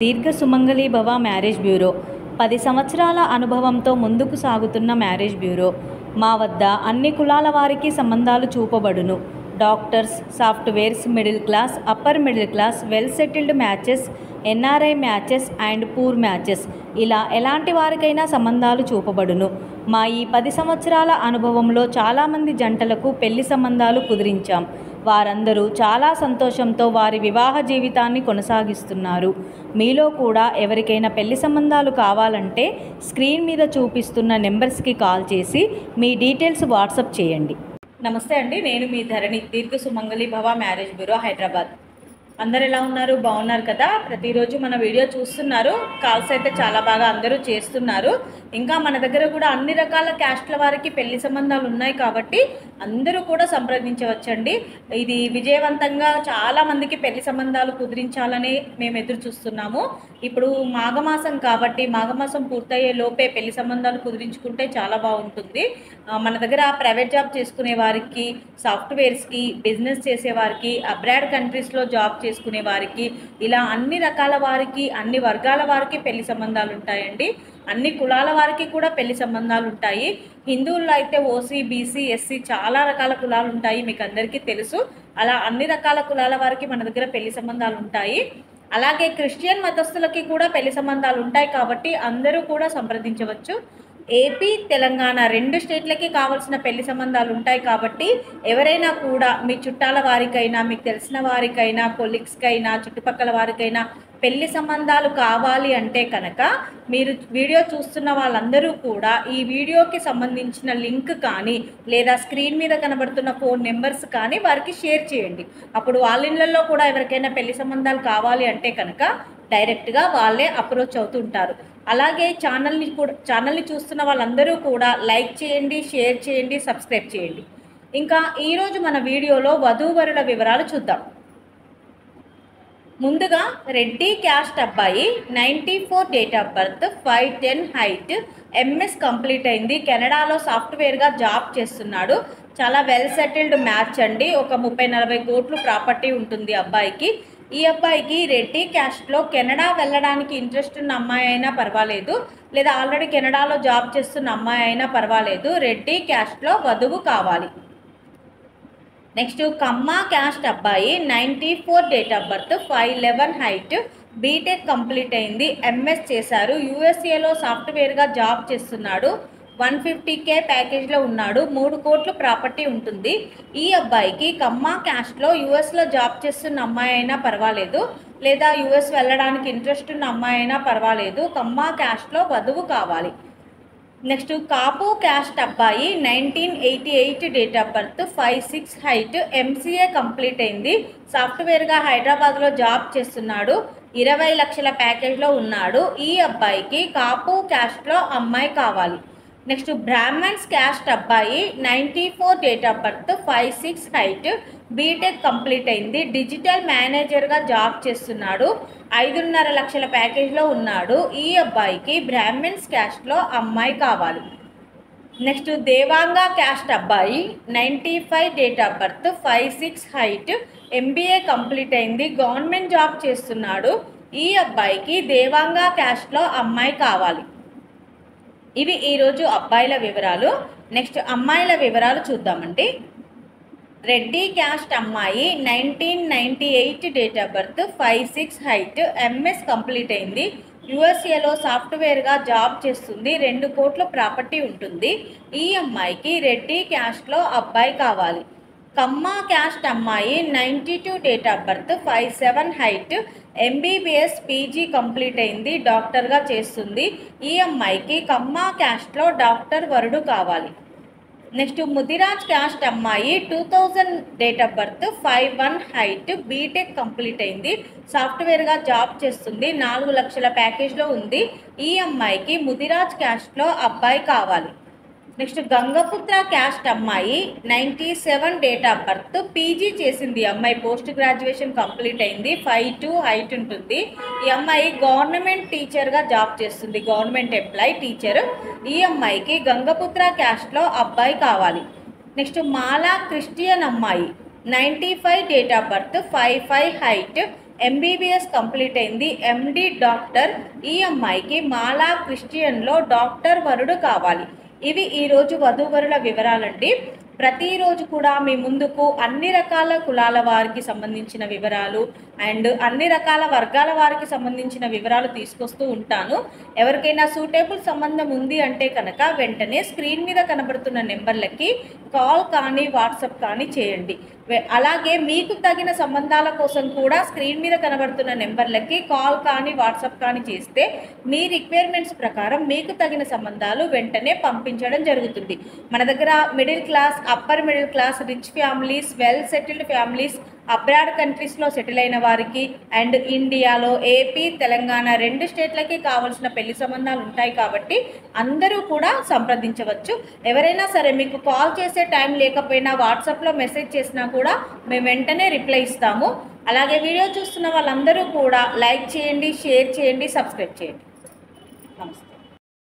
దీర్ఘ సుమంగళి భవ marriage bureau 10 సంవత్సరాల అనుభవంతో ముందుకు సాగుతున్న మ్యారేజ్ బ్యూరో. మా వద్ద అన్ని కులాల వారికి సంబంధాలు చూపబడును. Doctors, softwares, middle class, upper middle class, well settled matches, NRI matches and poor matches, ఇలా ఎలాంటి వారికైనా సంబంధాలు చూపబడును. మా ఈ 10 సంవత్సరాల అనుభవంలో చాలామంది జంటలకు పెళ్లి సంబంధాలు కుదిరించాం. వారందరూ చాలా సంతోషంతో వారి వివాహ జీవితాన్ని కొనసాగిస్తున్నారు. మీలో కూడా ఎవరికైనా పెళ్లి సంబంధాలు కావాలంటే స్క్రీన్ మీద చూపిస్తున్న నెంబర్స్కి కాల్ చేసి మీ డీటెయిల్స్ వాట్సాప్ చేయండి. నమస్తే అండి, నేను మీ ధరణి, దీర్ఘ సుమంగళి భవ మ్యారేజ్ బ్యూరో, హైదరాబాద్. అందరు ఎలా ఉన్నారు? బాగున్నారు కదా? ప్రతిరోజు మన వీడియో చూస్తున్నారు. కాల్స్ అయితే చాలా బాగా అందరూ చేస్తున్నారు. ఇంకా మన దగ్గర కూడా అన్ని రకాల క్యాస్ట్ల వారికి పెళ్లి సంబంధాలు ఉన్నాయి కాబట్టి అందరూ కూడా సంప్రదించవచ్చండి. ఇది విజయవంతంగా చాలామందికి పెళ్లి సంబంధాలు కుదిరించాలని మేము ఎదురు చూస్తున్నాము. ఇప్పుడు మాఘమాసం కాబట్టి మాఘమాసం పూర్తయ్యే లోపే పెళ్లి సంబంధాలు కుదిరించుకుంటే చాలా బాగుంటుంది. మన దగ్గర ప్రైవేట్ జాబ్ చేసుకునే వారికి, సాఫ్ట్వేర్స్కి, బిజినెస్ చేసేవారికి, అబ్రాడ్ కంట్రీస్లో జాబ్ చేసుకునే వారికి, ఇలా అన్ని రకాల వారికి, అన్ని వర్గాల వారికి పెళ్లి సంబంధాలు ఉంటాయండి. అన్ని కులాల వారికి కూడా పెళ్లి సంబంధాలు ఉంటాయి. హిందువుల్లో అయితే ఓసీ, బీసీ, ఎస్సీ చాలా రకాల కులాలు ఉంటాయి, మీకు అందరికీ తెలుసు. అలా అన్ని రకాల కులాల వారికి మన దగ్గర పెళ్లి సంబంధాలు ఉంటాయి. అలాగే క్రిస్టియన్ మతస్థులకి కూడా పెళ్లి సంబంధాలు ఉంటాయి కాబట్టి అందరూ కూడా సంప్రదించవచ్చు. ఏపీ, తెలంగాణ 2 స్టేట్లకి కావాల్సిన పెళ్లి సంబంధాలు ఉంటాయి కాబట్టి ఎవరైనా కూడా మీ చుట్టాల వారికైనా, మీకు తెలిసిన వారికైనా, కొలీగ్స్కైనా, చుట్టుపక్కల వారికైనా పెళ్లి సంబంధాలు కావాలి అంటే కనుక మీరు వీడియో చూస్తున్న వాళ్ళందరూ కూడా ఈ వీడియోకి సంబంధించిన లింక్ కానీ లేదా స్క్రీన్ మీద కనబడుతున్న ఫోన్ నెంబర్స్ కానీ వారికి షేర్ చేయండి. అప్పుడు వాళ్ళ ఇళ్ళల్లో కూడా ఎవరికైనా పెళ్లి సంబంధాలు కావాలి అంటే కనుక డైరెక్ట్గా వాళ్ళే అప్రోచ్ అవుతుంటారు. అలాగే ఛానల్ని చూస్తున్న వాళ్ళందరూ కూడా లైక్ చేయండి, షేర్ చేయండి, సబ్స్క్రైబ్ చేయండి. ఇంకా ఈరోజు మన వీడియోలో వధూవరుల వివరాలు చూద్దాం. ముందుగా రెడ్డి క్యాస్ట్ అబ్బాయి, 94 date of birth, 5'10" height, MS complete అయింది, కెనడాలో సాఫ్ట్వేర్గా జాబ్ చేస్తున్నాడు. చాలా వెల్ సెటిల్డ్ మ్యాచ్ అండి. ఒక 30-40 కోట్లు ప్రాపర్టీ ఉంటుంది అబ్బాయికి. ఈ అబ్బాయికి రెడ్డి క్యాస్ట్లో కెనడా వెళ్ళడానికి ఇంట్రెస్ట్ ఉన్న అమ్మాయి అయినా పర్వాలేదు, లేదా ఆల్రెడీ కెనడాలో జాబ్ చేస్తున్న అమ్మాయి అయినా పర్వాలేదు, రెడ్డి క్యాస్ట్లో వధువు కావాలి. నెక్స్ట్ కమ్మ క్యాస్ట్ అబ్బాయి, 94 date of birth, 5'11" height, BTech complete అయింది, ఎంఎస్ చేశారు, యూఎస్ఏలో సాఫ్ట్వేర్గా జాబ్ చేస్తున్నాడు, 150K ప్యాకేజ్లో ఉన్నాడు, 3 కోట్లు ప్రాపర్టీ ఉంటుంది. ఈ అబ్బాయికి కమ్మ క్యాస్ట్లో యూఎస్లో జాబ్ చేస్తున్న అమ్మాయి అయినా పర్వాలేదు, లేదా యూఎస్ వెళ్ళడానికి ఇంట్రెస్ట్ ఉన్న అమ్మాయి అయినా పర్వాలేదు, కమ్మ క్యాస్ట్లో వధువు కావాలి. నెక్స్ట్ కాపు క్యాస్ట్ అబ్బాయి, 1988 date of birth, 5'6" height, MCA complete అయింది, సాఫ్ట్వేర్గా హైదరాబాద్లో జాబ్ చేస్తున్నాడు, 20 లక్షల ప్యాకేజ్లో ఉన్నాడు. ఈ అబ్బాయికి కాపు క్యాస్ట్లో అమ్మాయి కావాలి. నెక్స్ట్ బ్రాహ్మణ్స్ క్యాస్ట్ అబ్బాయి, 94 date of birth, 5'6" height, BTech complete అయింది, డిజిటల్ మేనేజర్గా జాబ్ చేస్తున్నాడు, 5.5 లక్షల ప్యాకేజ్లో ఉన్నాడు. ఈ అబ్బాయికి బ్రాహ్మణ్స్ క్యాస్ట్లో అమ్మాయి కావాలి. నెక్స్ట్ దేవాంగ క్యాస్ట్ అబ్బాయి, 95 date of birth, 5'6" height, MBA complete అయింది, గవర్నమెంట్ జాబ్ చేస్తున్నాడు. ఈ అబ్బాయికి దేవాంగ క్యాస్ట్లో అమ్మాయి కావాలి. ఇవి ఈరోజు అబ్బాయిల వివరాలు. నెక్స్ట్ అమ్మాయిల వివరాలు చూద్దామండి. రెడ్డి క్యాస్ట్ అమ్మాయి, 1998 date of birth, 5'6" height, MS complete అయింది, యూఎస్ఏలో సాఫ్ట్వేర్గా జాబ్ చేస్తుంది, 2 కోట్ల ప్రాపర్టీ ఉంటుంది. ఈ అమ్మాయికి రెడ్డి క్యాస్ట్లో అబ్బాయి కావాలి. కమ్మ క్యాస్ట్ అమ్మాయి, 92 date of birth, 5'7" height, MBBS PG complete అయింది, డాక్టర్గా చేస్తుంది. ఈ అమ్మాయికి కమ్మ క్యాస్ట్లో డాక్టర్ వరుడు కావాలి. నెక్స్ట్ ముదిరాజ్ క్యాస్ట్ అమ్మాయి, 2000 date of birth, 5'1" height, BTech complete అయింది, సాఫ్ట్వేర్గా జాబ్ చేస్తుంది, 4 లక్షల ప్యాకేజ్లో ఉంది. ఈ అమ్మాయికి ముదిరాజ్ క్యాస్ట్లో అబ్బాయి కావాలి. నెక్స్ట్ గంగపుత్ర క్యాస్ట్ అమ్మాయి, 97 డేట్ ఆఫ్ బర్త్, పీజీ చేసింది అమ్మాయి, పోస్ట్ గ్రాడ్యుయేషన్ కంప్లీట్ అయింది, 5'2" హైట్ ఉంటుంది. ఈ అమ్మాయి గవర్నమెంట్ టీచర్గా జాబ్ చేస్తుంది, గవర్నమెంట్ ఎంప్లాయీ టీచర్. ఈ అమ్మాయికి గంగపుత్ర క్యాస్ట్లో అబ్బాయి కావాలి. నెక్స్ట్ మాలా క్రిస్టియన్ అమ్మాయి, 95 date of birth, 5'5" height, MBBS complete అయింది, ఎండి డాక్టర్. ఈ అమ్మాయికి మాలా క్రిస్టియన్లో డాక్టర్ వరుడు కావాలి. ఇవి ఈరోజు వధూవరుల వివరాలండి. ప్రతిరోజు కూడా మీ ముందుకు అన్ని రకాల కులాల వారికి సంబంధించిన వివరాలు అండ్ అన్ని రకాల వర్గాల వారికి సంబంధించిన వివరాలు తీసుకొస్తూ ఉంటాను. ఎవరికైనా సూటబుల్ సంబంధం ఉంది అంటే కనుక వెంటనే స్క్రీన్ మీద కనబడుతున్న నెంబర్లకి కాల్ కానీ వాట్సాప్ కానీ చేయండి. అలాగే మీకు తగిన సంబంధాల కోసం కూడా స్క్రీన్ మీద కనబడుతున్న నెంబర్లకి కాల్ కానీ వాట్సాప్ కానీ చేస్తే మీ రిక్వైర్మెంట్స్ ప్రకారం మీకు తగిన సంబంధాలు వెంటనే పంపించడం జరుగుతుంది. మన దగ్గర middle class, upper middle class, rich families, well settled families, abroad కంట్రీస్లో సెటిల్ అయిన వారికి అండ్ ఇండియాలో ఏపీ, తెలంగాణ 2 స్టేట్లకి కావాల్సిన పెళ్లి సంబంధాలు ఉంటాయి కాబట్టి అందరూ కూడా సంప్రదించవచ్చు. ఎవరైనా సరే మీకు కాల్ చేసే టైం లేకపోయినా వాట్సాప్లో మెసేజ్ చేసినా కూడా మేము వెంటనే రిప్లై ఇస్తాము. అలాగే వీడియో చూస్తున్న వాళ్ళందరూ కూడా లైక్ చేయండి, షేర్ చేయండి, సబ్స్క్రైబ్ చేయండి. నమస్తే.